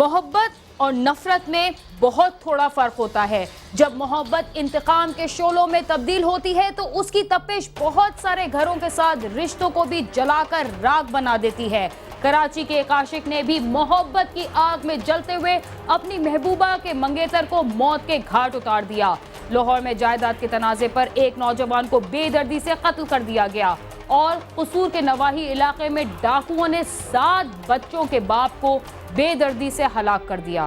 मोहब्बत और नफरत में बहुत थोड़ा फर्क होता है। जब मोहब्बत इंतकाम के शोलों में तब्दील होती है तो उसकी तपिश बहुत सारे घरों के साथ रिश्तों को भी जलाकर राख बना देती है। कराची के एक आशिक ने भी मोहब्बत की आग में जलते हुए अपनी महबूबा के मंगेतर को मौत के घाट उतार दिया। लाहौर में जायदाद के तनाजे पर एक नौजवान को बेदर्दी से कत्ल कर दिया गया और कसूर के नवाही इलाके में डाकुओं ने 7 बच्चों के बाप को बेदर्दी से हलाक कर दिया।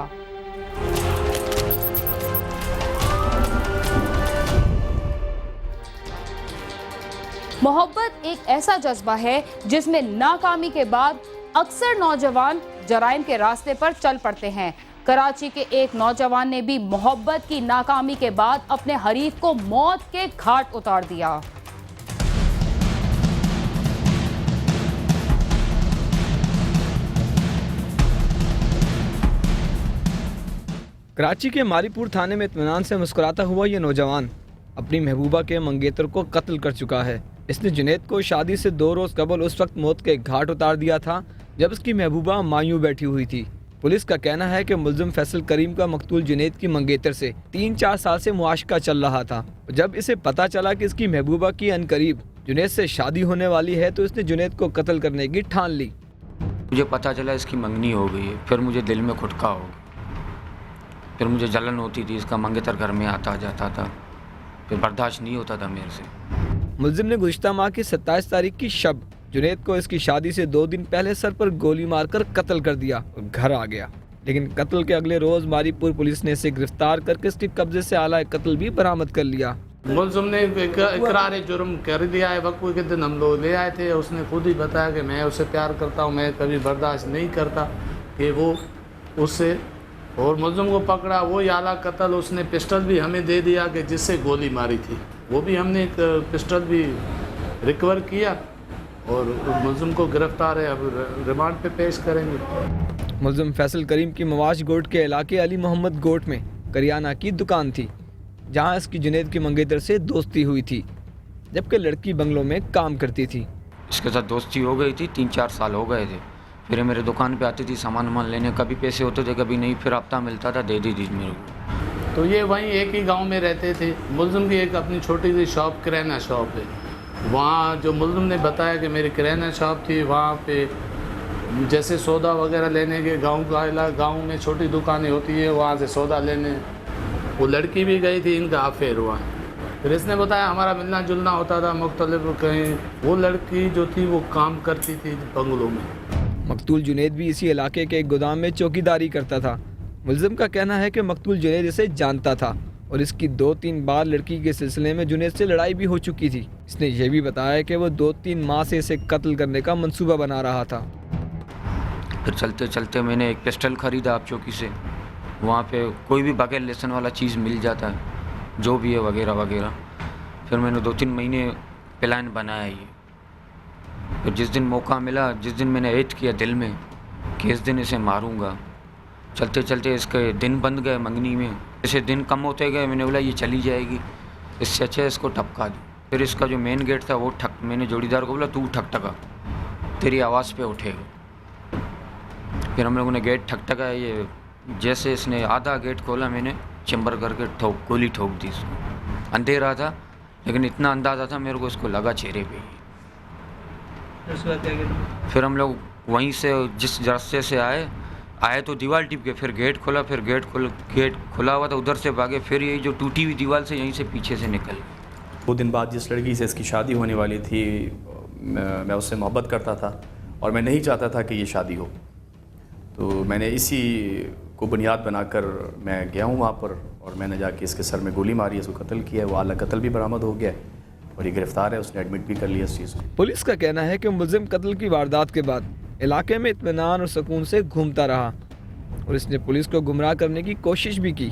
मोहब्बत एक ऐसा जज्बा है जिसमें नाकामी के बाद अक्सर नौजवान जराइम के रास्ते पर चल पड़ते हैं। कराची के एक नौजवान ने भी मोहब्बत की नाकामी के बाद अपने हरीफ को मौत के घाट उतार दिया। कराची के मालीपुर थाने में इत्मीनान से मुस्कुराता हुआ ये नौजवान अपनी महबूबा के मंगेतर को कत्ल कर चुका है। इसने जुनैद को शादी से 2 रोज कबल उस वक्त मौत के घाट उतार दिया था जब इसकी महबूबा मायूं बैठी हुई थी। पुलिस का कहना है कि मुल्जिम फैसल करीम का मकतूल जुनैद की मंगेतर से 3-4 साल से मुआशका चल रहा था। जब इसे पता चला कि इसकी महबूबा की अनकरीब जुनैद से शादी होने वाली है तो इसने जुनैद को कत्ल करने की ठान ली। मुझे पता चला इसकी मंगनी हो गई है, फिर मुझे दिल में खुटका हो गया, फिर मुझे जलन होती थी, इसका मंगेतर घर में आता जाता था, फिर बर्दाश्त नहीं होता था मेरे से। मुल्जिम ने गुज़िश्ता माह की 27 तारीख की शब जुनैद को इसकी शादी से 2 दिन पहले सर पर गोली मारकर कत्ल कर दिया और घर आ गया। लेकिन कत्ल के अगले रोज मारीपुर पुलिस ने इसे गिरफ्तार करके इसके कब्जे से आला कत्ल भी बरामद कर लिया। मुल्जिम ने इकरार जुर्म कर दिया है। वक्फे के दिन हम लोग ले आए थे, उसने खुद ही बताया कि मैं उससे प्यार करता हूँ, मैं कभी बर्दाश्त नहीं करता कि वो उससे, और मुल्जिम को पकड़ा। वो आला कत्ल उसने पिस्टल भी हमें दे दिया कि जिससे गोली मारी थी, वो भी हमने एक पिस्टल भी रिकवर किया और मुल्जिम को गिरफ्तार है, अब रिमांड पे पेश करेंगे। मुल्जिम फैसल करीम की मवाज गोट के इलाके अली मोहम्मद गोट में करियाना की दुकान थी जहां इसकी जुनैद की मंगेतर से दोस्ती हुई थी, जबकि लड़की बंगलों में काम करती थी। इसके साथ दोस्ती हो गई थी, 3-4 साल हो गए थे। फिर मेरे दुकान पे आती थी सामान वामान लेने, कभी पैसे होते थे कभी नहीं, फिर हफ्ता मिलता था दे दी थी मेरे को। तो ये वहीं एक ही गांव में रहते थे। मुल्जिम की एक अपनी छोटी सी शॉप, किराना शॉप है। वहाँ जो मुल्जिम ने बताया कि मेरी किराना शॉप थी, वहाँ पे जैसे सौदा वगैरह लेने के गांव में छोटी दुकानें होती है, वहाँ से सौदा लेने वो लड़की भी गई थी, इनका अफेयर हुआ। फिर इसने बताया हमारा मिलना जुलना होता था मुख्तलिफ कहीं। वो लड़की जो थी वो काम करती थी बंगलों में। मकतूल जुनैद भी इसी इलाके के एक गोदाम में चौकीदारी करता था। मुल्जिम का कहना है कि मकतूल जुनैद इसे जानता था और इसकी 2-3 बार लड़की के सिलसिले में जुनैद से लड़ाई भी हो चुकी थी। इसने यह भी बताया कि वो 2-3 माह से इसे कत्ल करने का मंसूबा बना रहा था। फिर चलते चलते मैंने एक पिस्टल ख़रीदा आप चौकी से। वहाँ पे कोई भी बगैर लेसन वाला चीज़ मिल जाता है, जो भी है वगैरह वगैरह। फिर मैंने 2-3 महीने प्लान बनाया ये। फिर जिस दिन मौका मिला, जिस दिन मैंने ऐद किया दिल में कि इस दिन इसे मारूंगा, चलते चलते इसके दिन बन गए मंगनी में। जैसे दिन कम होते गए मैंने बोला ये चली जाएगी, इससे अच्छा इसको ठपका दूँ। फिर इसका जो मेन गेट था वो मैंने जोड़ीदार को बोला तू ठकठका, तेरी आवाज़ पे उठेगा। फिर हम लोगों ने गेट ठकठका। ये जैसे इसने आधा गेट खोला, मैंने चैम्बर करके गोली ठोक दी इसको। अंधेरा था लेकिन इतना अंदाज़ा था मेरे को, इसको लगा चेहरे पे ही। फिर हम लोग वहीं से जिस रास्ते से आए तो दीवार टिप के फिर गेट खोला, फिर गेट खुला हुआ था, उधर से भागे। फिर यही जो टूटी हुई दीवार से यहीं से पीछे से निकल। 2 दिन बाद जिस लड़की से इसकी शादी होने वाली थी, मैं उससे मोहब्बत करता था और मैं नहीं चाहता था कि ये शादी हो। तो मैंने इसी को बुनियाद बनाकर मैं गया हूँ वहाँ पर और मैंने जाके इसके सर में गोली मारी, इसको कत्ल किया। वो आला कत्ल भी बरामद हो गया और ये गिरफ्तार है, उसने एडमिट भी कर लिया इस चीज़ को। पुलिस का कहना है कि मुल्जिम कत्ल की वारदात के बाद इलाके में इत्मीनान और सुकून से घूमता रहा और इसने पुलिस को गुमराह करने की कोशिश भी की।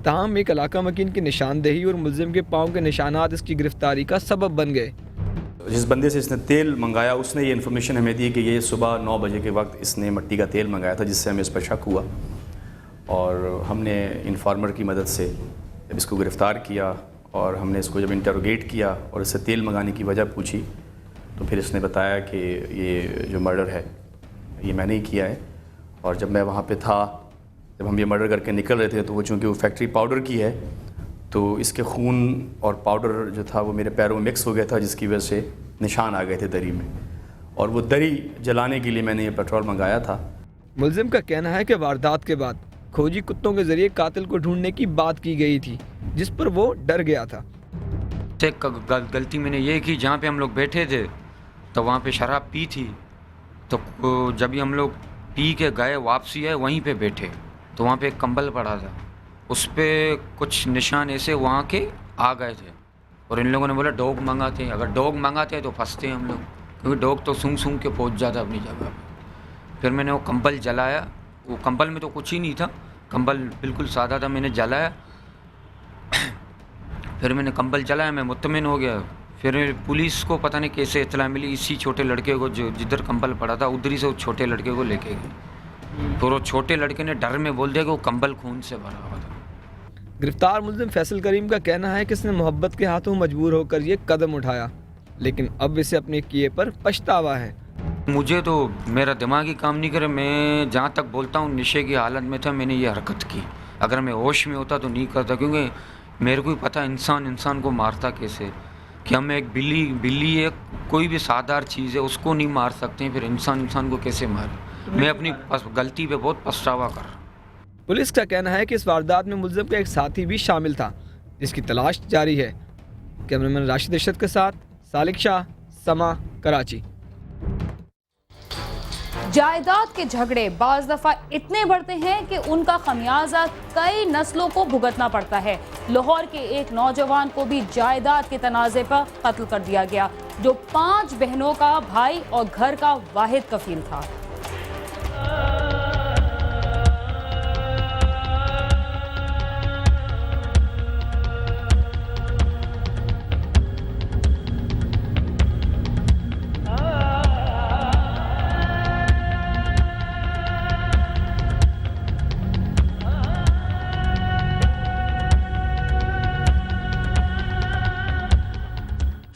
ताहम एक इलाका मकीन की निशानदेही और मुल्जिम के पाँव के निशानात इसकी गिरफ्तारी का सबब बन गए। जिस बंदे से इसने तेल मंगाया उसने ये इन्फॉर्मेशन हमें दी कि ये सुबह 9 बजे के वक्त इसने मिट्टी का तेल मंगाया था, जिससे हमें इस पर शक हुआ और हमने इन्फॉर्मर की मदद से जब इसको गिरफ़्तार किया और हमने इसको जब इंटरोगेट किया और इससे तेल मंगाने की वजह पूछी तो फिर इसने बताया कि ये जो मर्डर है ये मैंने ही किया है। और जब मैं वहाँ पे था जब हम ये मर्डर करके निकल रहे थे तो वो चूँकि वो फैक्ट्री पाउडर की है तो इसके खून और पाउडर जो था वो मेरे पैरों में मिक्स हो गया था, जिसकी वजह से निशान आ गए थे दरी में, और वो दरी जलाने के लिए मैंने ये पेट्रोल मंगाया था। मुलजिम का कहना है कि वारदात के बाद खोजी कुत्तों के जरिए कातिल को ढूंढने की बात की गई थी, जिस पर वो डर गया था। गलती मैंने ये की, जहाँ पे हम लोग बैठे थे तो वहाँ पे शराब पी थी, तो जब भी हम लोग पी के गए वापसी आए वहीं पे बैठे तो वहाँ पे एक कंबल पड़ा था, उस पर कुछ निशान ऐसे वहाँ के आ गए थे, और इन लोगों ने बोला डॉग मंगाते हैं, अगर डॉग मंगाते हैं तो फंसते हैं हम लोग, क्योंकि डॉग तो सूंघ सूंघ के पहुँच जाता अपनी जगह पे। फिर मैंने वो कंबल जलाया, वो कंबल में तो कुछ ही नहीं था, कंबल बिल्कुल सादा था, मैंने जलाया। फिर मैंने कंबल जलाया, मैं मुतमिन हो गया। फिर पुलिस को पता नहीं कैसे इत्तला मिली, इसी छोटे लड़के को जो जिधर कंबल पड़ा था उधर ही से वो छोटे लड़के को लेके गए। फिर वो छोटे लड़के ने डर में बोल दिया कि वो कंबल खून से भरा हुआ था। गिरफ्तार मुलजिम फैसल करीम का कहना है कि इसने मोहब्बत के हाथों मजबूर होकर ये कदम उठाया, लेकिन अब इसे अपने किए पर पछतावा है। मुझे तो मेरा दिमाग ही काम नहीं करे, मैं जहाँ तक बोलता हूँ नशे की हालत में था, मैंने ये हरकत की। अगर मैं होश में होता तो नहीं करता, क्योंकि मेरे को ही पता इंसान को मारता कैसे, कि हम एक बिल्ली एक कोई भी साधारण चीज़ है उसको नहीं मार सकते, फिर इंसान को कैसे मारे। मैं अपनी गलती पे बहुत पछतावा कर रहा हूँ। पुलिस का कहना है कि इस वारदात में मुलजिम का एक साथी भी शामिल था, जिसकी तलाश जारी है। कैमरामैन राशिद इरशाद के साथ सालिक शाह, समा, कराची। जायदाद के झगड़े बाज दफा इतने बढ़ते हैं कि उनका खमियाजा कई नस्लों को भुगतना पड़ता है। लाहौर के एक नौजवान को भी जायदाद के तनाजे पर कत्ल कर दिया गया, जो 5 बहनों का भाई और घर का वाहिद कफील था।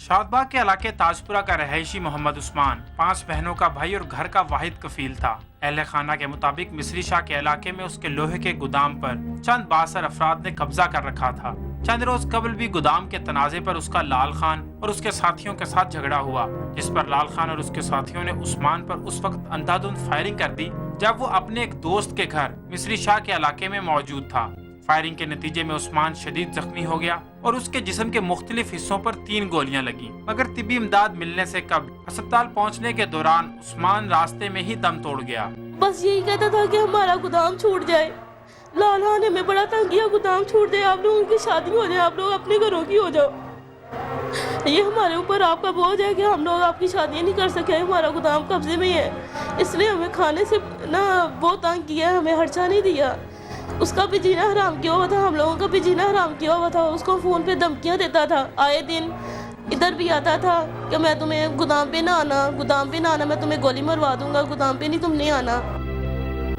शादबाग के इलाके ताजपुरा का रहायशी मोहम्मद उस्मान 5 बहनों का भाई और घर का वाहिद कफील था। अहले खाना के मुताबिक मिस्री शाह के इलाके में उसके लोहे के गोदाम पर चंद बासर अफराद ने कब्जा कर रखा था। चंद रोज कबल भी गोदाम के तनाजे पर उसका लाल खान और उसके साथियों के साथ झगड़ा हुआ, जिस पर लाल खान और उसके साथियों ने उस्मान पर उस वक्त अंधाधुंध फायरिंग कर दी जब वो अपने एक दोस्त के घर मिस्री शाह के इलाके में मौजूद था। फायरिंग के नतीजे में उस्मान शदीद जख्मी हो गया और उसके जिस्म के मुख्तलिफ हिस्सों पर 3 गोलियां लगी, मगर तिब्बी इमदाद मिलने से कब अस्पताल पहुंचने के दौरान उस्मान रास्ते में ही दम तोड़ गया। बस यही कहता था कि हमारा गोदाम छूट जाए, लाला ने हमें बड़ा तंग किया, गोदाम छूट जाए, आप लोगों की शादी हो जाए, आप लोग अपने घरों की हो जाओ, ये हमारे ऊपर आपका बोझ है कि हम लोग आपकी शादी नहीं कर सके, हमारा गोदाम कब्जे में है, इसलिए हमें खाने से ना बहुत तंग किया, हमें खर्चा नहीं दिया, उसका भी जीना हराम किया हुआ था, हम लोगों का भी जीना हराम किया हुआ था। उसको फ़ोन पे धमकियाँ देता था, आए दिन इधर भी आता था कि मैं तुम्हें गोदाम पे ना आना, मैं तुम्हें गोली मरवा दूंगा, गोदाम पे नहीं तुमने आना।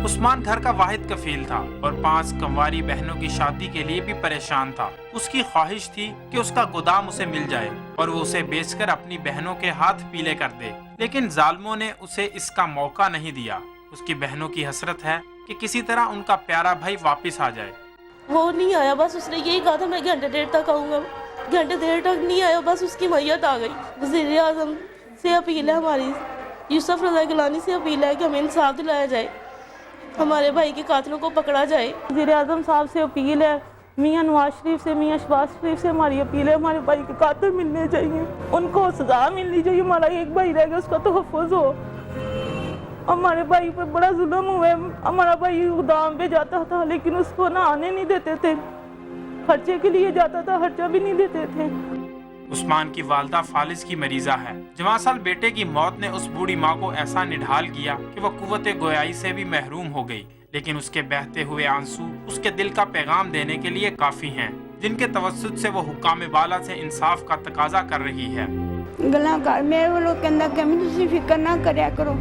उस्मान घर का वाहिद कफील था और 5 कंवारी बहनों की शादी के लिए भी परेशान था। उसकी ख्वाहिश थी कि उसका गोदाम उसे मिल जाए और वो उसे बेचकर अपनी बहनों के हाथ पीले कर दे, लेकिन जालिमों ने उसे इसका मौका नहीं दिया। उसकी बहनों की हसरत है कि किसी तरह उनका प्यारा भाई वापस आ जाए। वो नहीं आया, बस उसने यही कहा था मैं घंटे देर तक आऊँगा, घंटे देर तक नहीं आया, बस उसकी मैयत आ गई। वज़ीर आज़म से अपील है हमारी, यूसुफ रज़ा गिलानी से अपील है कि हमें इंसाफ दिलाया जाए, हमारे भाई के कातिलों को पकड़ा जाए। वज़ीर आज़म साहब से अपील है, मियाँ नवाज शरीफ से, मियाँ शहबाज शरीफ से हमारी अपील है, हमारे भाई के कातिल मिलने चाहिए, उनको सजा मिलनी चाहिए, हमारा एक भाई रह गया उसका तहफ़्फ़ुज़ हो। हमारे भाई पर बड़ा जुल्म हुआ है, हमारा भाई गोदाम पे जाता था लेकिन उसको ना आने नहीं देते थे, खर्चे के लिए जाता था, खर्चा भी नहीं देते थे। उस्मान की वालदा फालिज की मरीजा है। जवां साल बेटे की मौत ने उस बूढ़ी माँ को ऐसा निढाल किया कि वह कुव्वते गोयाई से भी महरूम हो गई, लेकिन उसके बहते हुए आंसू उसके दिल का पैगाम देने के लिए काफी हैं, जिनके तवस्सुत से वो हुक्काम बाला से इंसाफ का तकाजा कर रही है। गल्लां कर मेरे वालों कहंदा कि तुसीं फिक्र ना करया करो,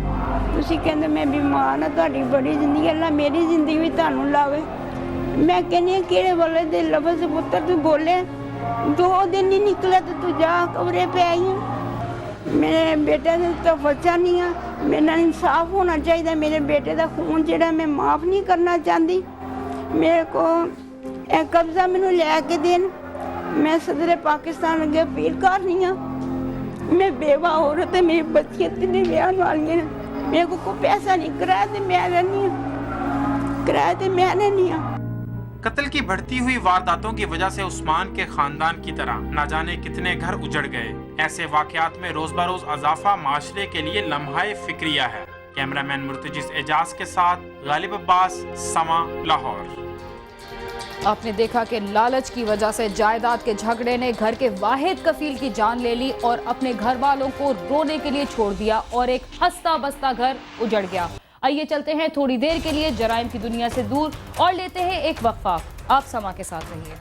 तुसीं कहंदे मैं बीमार हां, तुहाडी बड़ी जिंदगी अल्लाह मेरी जिंदगी भी तुहानूं लावे। मैं कहनी हां किहड़े वाले दे लफ्ज़ पुत्तर तू बोले 2 दिन नहीं निकले तो तू जा कमरे पे आई है। मेरे बेटे ने तो बच्चा नहीं है, मेरे नाल इंसाफ होना चाहिए, मेरे बेटे का खून जिहड़ा मैं माफ़ नहीं करना चाहती, मेरे को एक कब्जा मैनू लैके देन, मैं सदर पाकिस्तान अगे अपील करनी हाँ। मैं बेवा औरत है, मेरी बच्चियां तीन ब्याह वाली ने, मेरे को कोई पैसा नहीं, किराया ते मैं रहनी हाँ, किराया ते मैं रहनी हाँ। कत्ल की बढ़ती हुई वारदातों की वजह से उस्मान के खानदान की तरह न जाने कितने घर उजड़ गए। ऐसे वाकयात में रोज बरोज अजाफा माशरे के लिए लम्हाए फिक्रिया है। कैमरामैन मुर्तजिज एजाज के साथ गालिब अब्बास, समा, लाहौर। आपने देखा कि लालच की वजह से जायदाद के झगड़े ने घर के वाहिद कफील की जान ले ली और अपने घर वालों को रोने के लिए छोड़ दिया और एक हंसता बसता घर उजड़ गया। आइए चलते हैं थोड़ी देर के लिए जराइम की दुनिया से दूर और लेते हैं एक वक्फा। आप समा के साथ रहिए।